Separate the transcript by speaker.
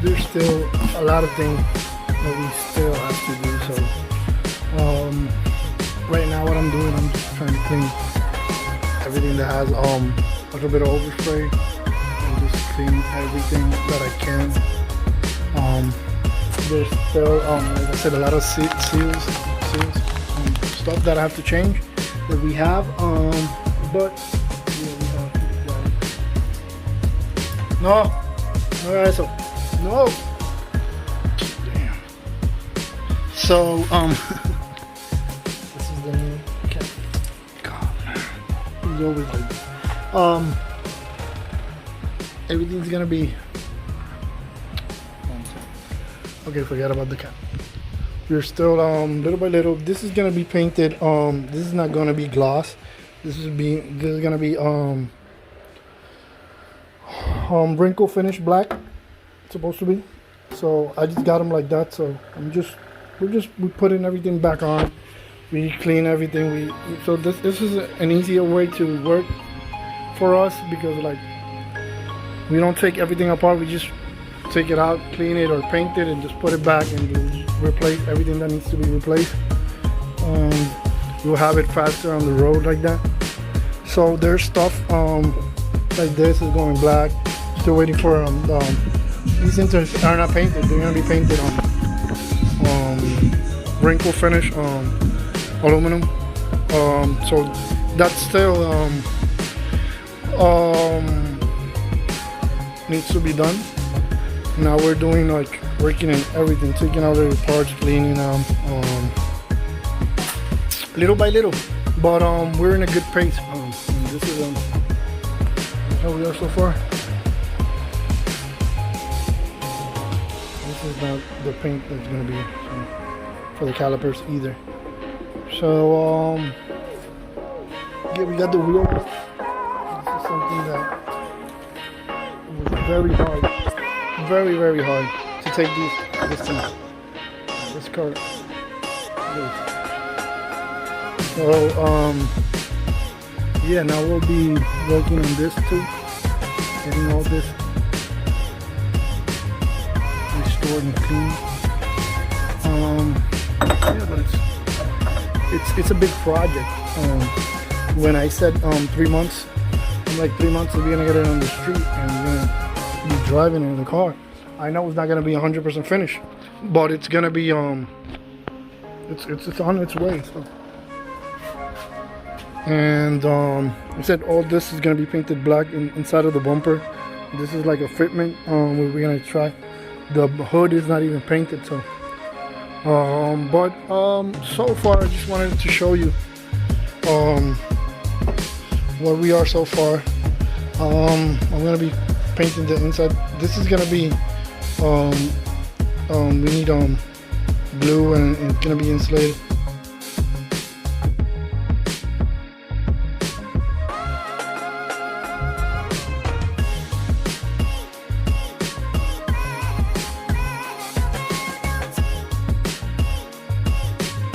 Speaker 1: there's still a lot of things that we still have to do. So right now what I'm doing, I'm just trying to clean everything that has a little bit of overspray, and just clean everything that I can. There's still like I said, a lot of seals, stuff that I have to change that we have, but yeah, we have to. No, alright, so no, damn. So this is the new cat. God, he's always like this. Everything's gonna be okay. Forget about the cat. We're still little by little. This is gonna be painted. This is not gonna be gloss. This is gonna be wrinkle finish black. It's supposed to be. So I just got them like that. So we're putting everything back on. We clean everything. So this is an easier way to work for us, because like we don't take everything apart. We just take it out, clean it or paint it, and just put it back and replace everything that needs to be replaced. You'll have it faster on the road like that. So there's stuff like this is going black. Still waiting for these things are not painted. They're gonna be painted on wrinkle finish aluminum. So that's still needs to be done. Now we're doing like working in everything, taking out the parts, cleaning them, little by little. But we're in a good pace. And this is how we are so far. This is not the paint that's gonna be for the calipers either. So yeah, we got the wheel. This is something that was very hard. Very, very hard to take this thing. This car. So yeah, now we'll be working on this too, getting all this restored and clean. Yeah, but it's a big project. When I said 3 months, I'm like 3 months we're gonna get it on the street and we're gonna be driving in the car. I know it's not gonna be 100% finished, but it's gonna be it's on its way. So. And I said all this is gonna be painted black inside of the bumper. This is like a fitment. We're gonna try. The hood is not even painted, so. So far I just wanted to show you where we are so far. I'm gonna be painting the inside. This is gonna be we need blue, and it's gonna be insulated.